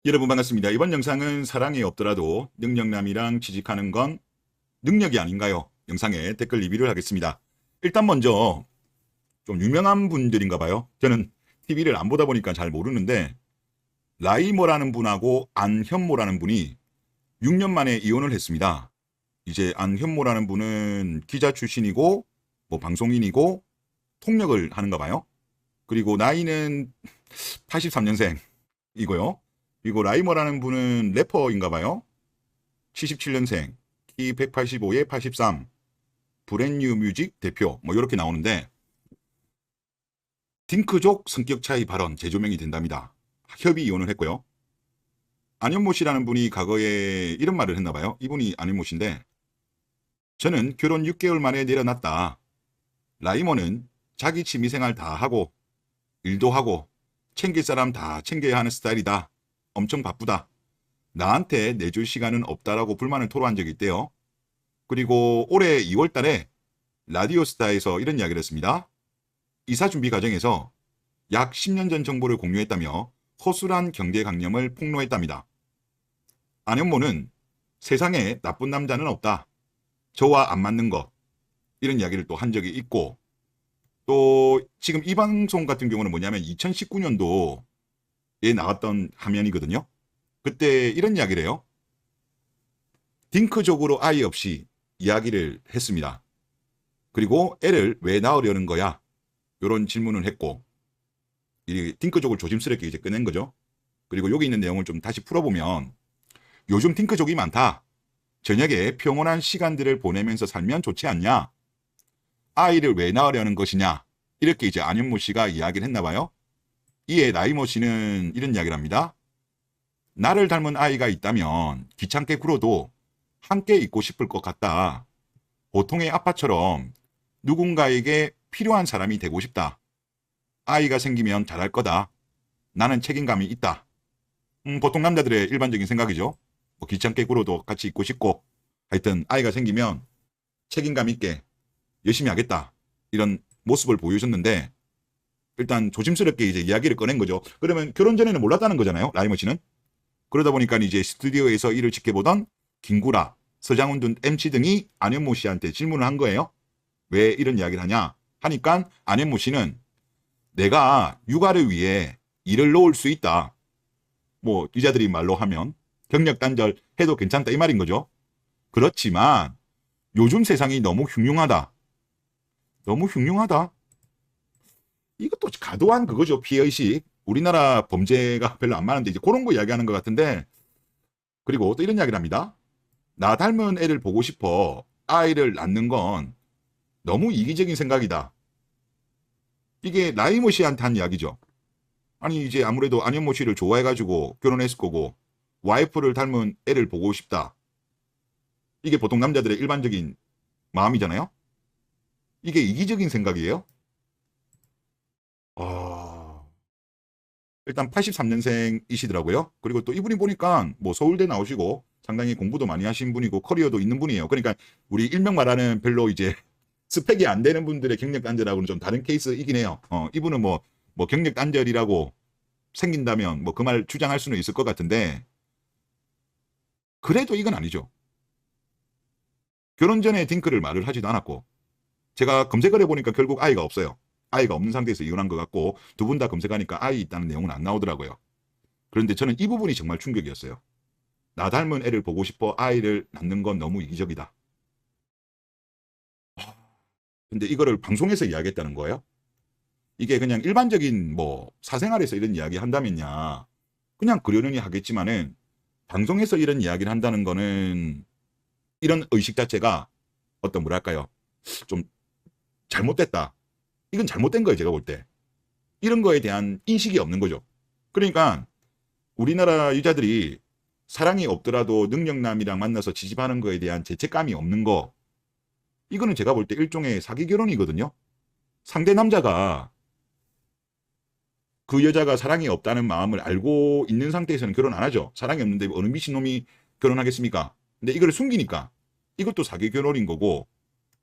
여러분 반갑습니다. 이번 영상은 사랑이 없더라도 능력남이랑 취직하는 건 능력이 아닌가요? 영상에 댓글 리뷰를 하겠습니다. 일단 먼저 좀 유명한 분들인가 봐요. 저는 TV를 안 보다 보니까 잘 모르는데 라이모라는 분하고 안현모라는 분이 6년 만에 이혼을 했습니다. 이제 안현모라는 분은 기자 출신이고 뭐 방송인이고 통역을 하는가 봐요. 그리고 나이는 83년생이고요. 그리고 라이머라는 분은 래퍼인가 봐요. 77년생, 키 185에 83, 브랜뉴 뮤직 대표 뭐 이렇게 나오는데 딩크족 성격 차이 발언 재조명이 된답니다. 협의 이혼을 했고요. 안현모 씨라는 분이 과거에 이런 말을 했나 봐요. 이분이 안현모 씨인데 저는 결혼 6개월 만에 내려놨다. 라이머는 자기 취미생활 다 하고 일도 하고 챙길 사람 다 챙겨야 하는 스타일이다. 엄청 바쁘다. 나한테 내줄 시간은 없다라고 불만을 토로한 적이 있대요. 그리고 올해 2월 달에 라디오스타에서 이런 이야기를 했습니다. 이사 준비 과정에서 약 10년 전 정보를 공유했다며 허술한 경제관념을 폭로했답니다. 안현모는 세상에 나쁜 남자는 없다. 저와 안 맞는 것. 이런 이야기를 또 한 적이 있고 또 지금 이 방송 같은 경우는 뭐냐면 2019년도에 나왔던 화면이거든요. 그때 이런 이야기를 해요. 딩크족으로 아이 없이 이야기를 했습니다. 그리고 애를 왜 낳으려는 거야? 이런 질문을 했고 이 딩크족을 조심스럽게 이제 꺼낸 거죠. 그리고 여기 있는 내용을 좀 다시 풀어보면 요즘 딩크족이 많다. 저녁에 평온한 시간들을 보내면서 살면 좋지 않냐? 아이를 왜 낳으려는 것이냐? 이렇게 이제 안현모 씨가 이야기를 했나 봐요. 이에 라이모 씨는 이런 이야기를 합니다. 나를 닮은 아이가 있다면 귀찮게 굴어도 함께 있고 싶을 것 같다. 보통의 아빠처럼 누군가에게 필요한 사람이 되고 싶다. 아이가 생기면 잘할 거다. 나는 책임감이 있다. 보통 남자들의 일반적인 생각이죠. 뭐 귀찮게 굴어도 같이 있고 싶고 하여튼 아이가 생기면 책임감 있게 열심히 하겠다. 이런 모습을 보여줬는데 일단 조심스럽게 이제 이야기를 꺼낸 거죠. 그러면 결혼 전에는 몰랐다는 거잖아요. 라이머 씨는. 그러다 보니까 이제 스튜디오에서 일을 지켜보던 김구라, 서장훈 등 MC 등이 안현모 씨한테 질문을 한 거예요. 왜 이런 이야기를 하냐 하니까 안현모 씨는 내가 육아를 위해 일을 놓을 수 있다. 뭐 기자들이 말로 하면 경력 단절 해도 괜찮다 이 말인 거죠. 그렇지만 요즘 세상이 너무 흉흉하다. 너무 흉흉하다. 이것도 과도한 그거죠. 피해의식. 우리나라 범죄가 별로 안 많은데 이제 그런 거 이야기하는 것 같은데 그리고 또 이런 이야기를 합니다. 나 닮은 애를 보고 싶어 아이를 낳는 건 너무 이기적인 생각이다. 이게 라이모 씨한테 한 이야기죠. 아니 이제 아무래도 안현모 씨를 좋아해가지고 결혼했을 거고 와이프를 닮은 애를 보고 싶다. 이게 보통 남자들의 일반적인 마음이잖아요. 이게 이기적인 생각이에요. 일단 83년생이시더라고요. 그리고 또 이분이 보니까 뭐 서울대 나오시고 상당히 공부도 많이 하신 분이고 커리어도 있는 분이에요. 그러니까 우리 일명 말하는 별로 이제 스펙이 안 되는 분들의 경력 단절하고는 좀 다른 케이스이긴 해요. 이분은 뭐 경력 단절이라고 생긴다면 뭐 그 말 주장할 수는 있을 것 같은데 그래도 이건 아니죠. 결혼 전에 딩크를 말을 하지도 않았고 제가 검색을 해보니까 결국 아이가 없어요. 아이가 없는 상태에서 이혼한 것 같고 두 분 다 검색하니까 아이 있다는 내용은 안 나오더라고요. 그런데 저는 이 부분이 정말 충격이었어요. 나 닮은 애를 보고 싶어 아이를 낳는 건 너무 이기적이다. 근데 이거를 방송에서 이야기했다는 거예요? 이게 그냥 일반적인 뭐 사생활에서 이런 이야기 한다면야 그냥 그러려니 하겠지만은 방송에서 이런 이야기를 한다는 거는 이런 의식 자체가 어떤 뭐랄까요? 좀 잘못됐다. 이건 잘못된 거예요, 제가 볼 때. 이런 거에 대한 인식이 없는 거죠. 그러니까 우리나라 여자들이 사랑이 없더라도 능력남이랑 만나서 지집하는 거에 대한 죄책감이 없는 거. 이거는 제가 볼 때 일종의 사기 결혼이거든요. 상대 남자가 그 여자가 사랑이 없다는 마음을 알고 있는 상태에서는 결혼 안 하죠. 사랑이 없는데 어느 미친놈이 결혼하겠습니까? 근데 이걸 숨기니까 이것도 사기 결혼인 거고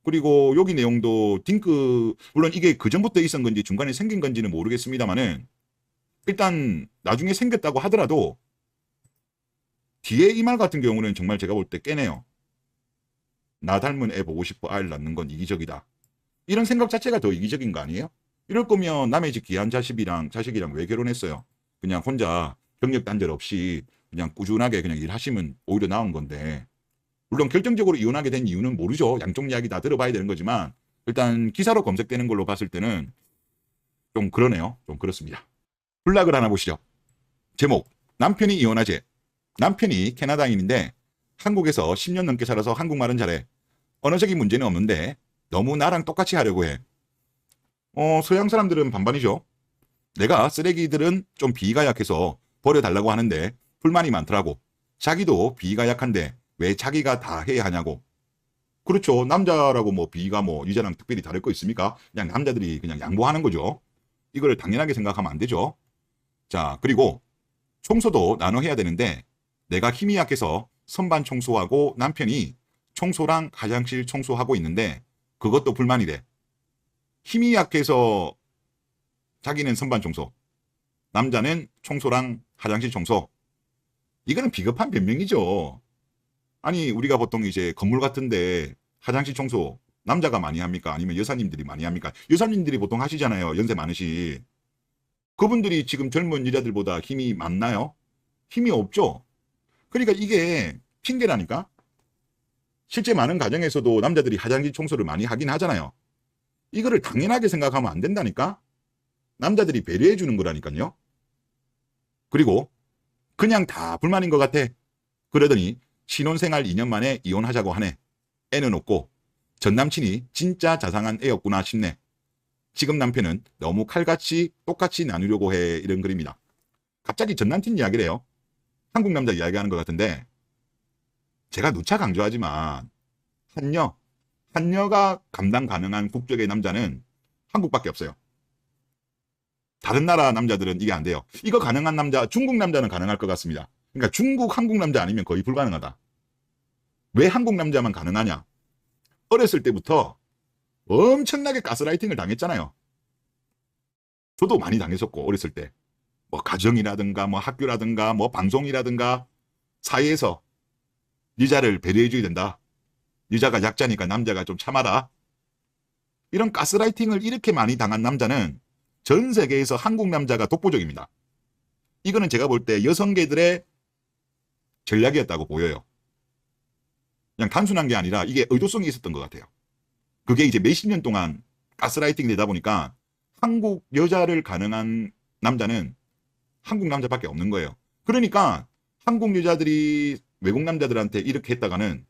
그리고 여기 내용도 딩크 물론 이게 그전부터 있었던 건지 중간에 생긴 건지는 모르겠습니다만은 일단 나중에 생겼다고 하더라도 뒤에 이 말 같은 경우는 정말 제가 볼 때 깨네요. 나 닮은 애 보고 싶어 아이를 낳는 건 이기적이다. 이런 생각 자체가 더 이기적인 거 아니에요? 이럴 거면 남의 집 귀한 자식이랑 왜 결혼했어요? 그냥 혼자 경력 단절 없이 그냥 꾸준하게 그냥 일하시면 오히려 나은 건데. 물론 결정적으로 이혼하게 된 이유는 모르죠. 양쪽 이야기 다 들어봐야 되는 거지만 일단 기사로 검색되는 걸로 봤을 때는 좀 그러네요. 좀 그렇습니다. 플락을 하나 보시죠. 제목, 남편이 이혼하재. 남편이 캐나다인인데 한국에서 10년 넘게 살아서 한국말은 잘해. 언어적인 문제는 없는데 너무 나랑 똑같이 하려고 해. 서양 사람들은 반반이죠. 내가 쓰레기들은 좀 비위가 약해서 버려달라고 하는데 불만이 많더라고. 자기도 비위가 약한데 왜 자기가 다 해야 하냐고. 그렇죠. 남자라고 뭐 비위가 뭐 여자랑 특별히 다를 거 있습니까? 그냥 남자들이 그냥 양보하는 거죠. 이걸 당연하게 생각하면 안 되죠. 자, 그리고 청소도 나눠 해야 되는데 내가 힘이 약해서 선반 청소하고 남편이 청소랑 화장실 청소하고 있는데 그것도 불만이래. 힘이 약해서 자기는 선반 청소, 남자는 청소랑 화장실 청소. 이거는 비겁한 변명이죠. 아니 우리가 보통 이제 건물 같은데 화장실 청소 남자가 많이 합니까? 아니면 여사님들이 많이 합니까? 여사님들이 보통 하시잖아요. 연세 많으시. 그분들이 지금 젊은 여자들보다 힘이 많나요? 힘이 없죠. 그러니까 이게 핑계라니까. 실제 많은 가정에서도 남자들이 화장실 청소를 많이 하긴 하잖아요. 이거를 당연하게 생각하면 안 된다니까. 남자들이 배려해 주는 거라니까요. 그리고 그냥 다 불만인 것 같아. 그러더니 신혼생활 2년 만에 이혼하자고 하네. 애는 없고 전 남친이 진짜 자상한 애였구나 싶네. 지금 남편은 너무 칼같이 똑같이 나누려고 해. 이런 글입니다. 갑자기 전 남친 이야기를 해요. 한국 남자 이야기하는 것 같은데 제가 누차 강조하지만 한여가 감당 가능한 국적의 남자는 한국밖에 없어요. 다른 나라 남자들은 이게 안 돼요. 이거 가능한 남자, 중국 남자는 가능할 것 같습니다. 그러니까 중국, 한국 남자 아니면 거의 불가능하다. 왜 한국 남자만 가능하냐? 어렸을 때부터 엄청나게 가스라이팅을 당했잖아요. 저도 많이 당했었고, 어렸을 때. 뭐 가정이라든가 뭐 학교라든가 뭐 방송이라든가 사회에서 여자를 배려해줘야 된다. 여자가 약자니까 남자가 좀 참아라. 이런 가스라이팅을 이렇게 많이 당한 남자는 전 세계에서 한국 남자가 독보적입니다. 이거는 제가 볼 때 여성계들의 전략이었다고 보여요. 그냥 단순한 게 아니라 이게 의도성이 있었던 것 같아요. 그게 이제 몇십 년 동안 가스라이팅이 되다 보니까 한국 여자를 가능한 남자는 한국 남자밖에 없는 거예요. 그러니까 한국 여자들이 외국 남자들한테 이렇게 했다가는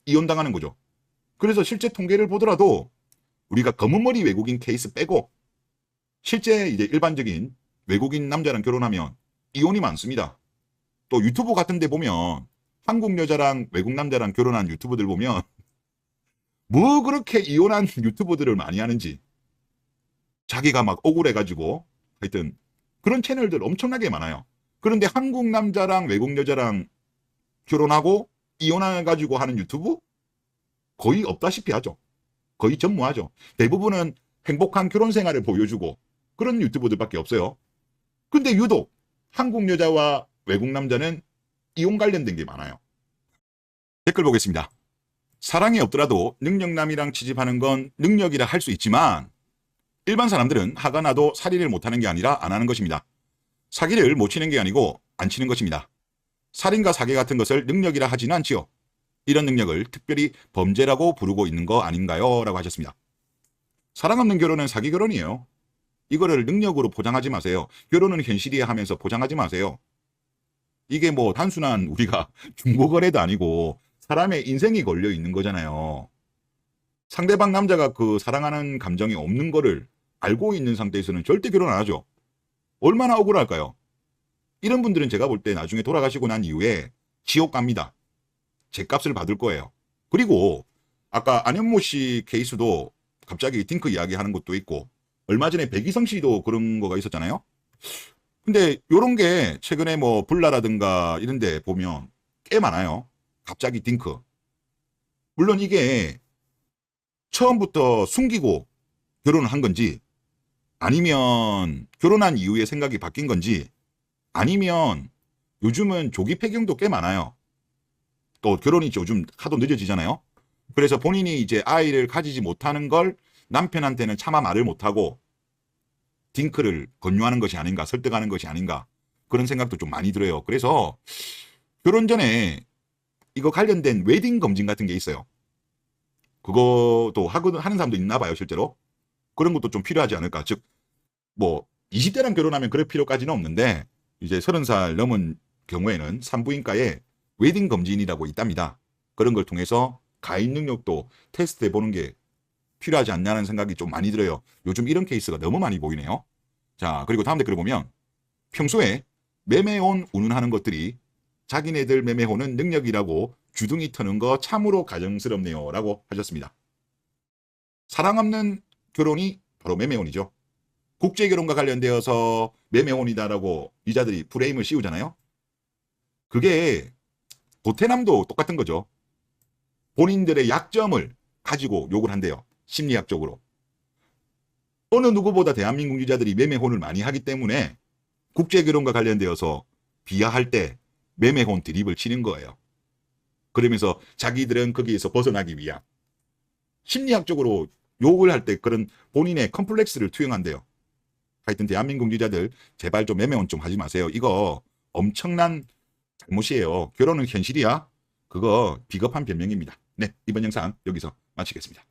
이혼당하는 거죠. 그래서 실제 통계를 보더라도 우리가 검은 머리 외국인 케이스 빼고 실제 이제 일반적인 외국인 남자랑 결혼하면 이혼이 많습니다. 또 유튜브 같은 데 보면 한국 여자랑 외국 남자랑 결혼한 유튜브들 보면 뭐 그렇게 이혼한 유튜버들을 많이 하는지 자기가 막 억울해가지고 하여튼 그런 채널들 엄청나게 많아요. 그런데 한국 남자랑 외국 여자랑 결혼하고 이혼해가지고 하는 유튜브 거의 없다시피 하죠. 거의 전무하죠. 대부분은 행복한 결혼 생활을 보여주고 그런 유튜버들밖에 없어요. 근데 유독 한국 여자와 외국 남자는 이혼 관련된 게 많아요. 댓글 보겠습니다. 사랑이 없더라도 능력남이랑 취집하는 건 능력이라 할 수 있지만 일반 사람들은 화가 나도 살인을 못하는 게 아니라 안 하는 것입니다. 사기를 못 치는 게 아니고 안 치는 것입니다. 살인과 사기 같은 것을 능력이라 하지는 않지요. 이런 능력을 특별히 범죄라고 부르고 있는 거 아닌가요? 라고 하셨습니다. 사랑 없는 결혼은 사기 결혼이에요. 이거를 능력으로 포장하지 마세요. 결혼은 현실이야 하면서 포장하지 마세요. 이게 뭐 단순한 우리가 중고거래도 아니고 사람의 인생이 걸려 있는 거잖아요. 상대방 남자가 그 사랑하는 감정이 없는 거를 알고 있는 상태에서는 절대 결혼 안 하죠. 얼마나 억울할까요? 이런 분들은 제가 볼 때 나중에 돌아가시고 난 이후에 지옥 갑니다. 죗값을 받을 거예요. 그리고 아까 안현모 씨 케이스도 갑자기 딩크 이야기하는 것도 있고 얼마 전에 백이성 씨도 그런 거가 있었잖아요. 근데 요런 게 최근에 뭐 불나라든가 이런 데 보면 꽤 많아요. 갑자기 딩크. 물론 이게 처음부터 숨기고 결혼을 한 건지 아니면 결혼한 이후에 생각이 바뀐 건지 아니면 요즘은 조기 폐경도 꽤 많아요. 또 결혼이 요즘 하도 늦어지잖아요. 그래서 본인이 이제 아이를 가지지 못하는 걸 남편한테는 차마 말을 못하고 딩크를 권유하는 것이 아닌가, 설득하는 것이 아닌가, 그런 생각도 좀 많이 들어요. 그래서 결혼 전에 이거 관련된 웨딩 검진 같은 게 있어요. 그것도 하는 사람도 있나 봐요, 실제로. 그런 것도 좀 필요하지 않을까. 즉, 뭐 20대랑 결혼하면 그럴 필요까지는 없는데 이제 30살 넘은 경우에는 산부인과에 웨딩 검진이라고 있답니다. 그런 걸 통해서 가입 능력도 테스트해 보는 게 필요하지 않냐는 생각이 좀 많이 들어요. 요즘 이런 케이스가 너무 많이 보이네요. 자, 그리고 다음 댓글을 보면 평소에 매매혼 운운하는 것들이 자기네들 매매혼은 능력이라고 주둥이 터는 거 참으로 가정스럽네요 라고 하셨습니다. 사랑 없는 결혼이 바로 매매혼이죠. 국제결혼과 관련되어서 매매혼이다라고 이자들이 프레임을 씌우잖아요. 그게 도태남도 똑같은 거죠. 본인들의 약점을 가지고 욕을 한대요. 심리학적으로. 어느 누구보다 대한민국 유자들이 매매혼을 많이 하기 때문에 국제결혼과 관련되어서 비하할 때 매매혼 드립을 치는 거예요. 그러면서 자기들은 거기에서 벗어나기 위한 심리학적으로 욕을 할 때 그런 본인의 컴플렉스를 투영한대요. 하여튼 대한민국 유자들 제발 좀 매매혼 좀 하지 마세요. 이거 엄청난 잘못이에요. 결혼은 현실이야. 그거 비겁한 변명입니다. 네, 이번 영상 여기서 마치겠습니다.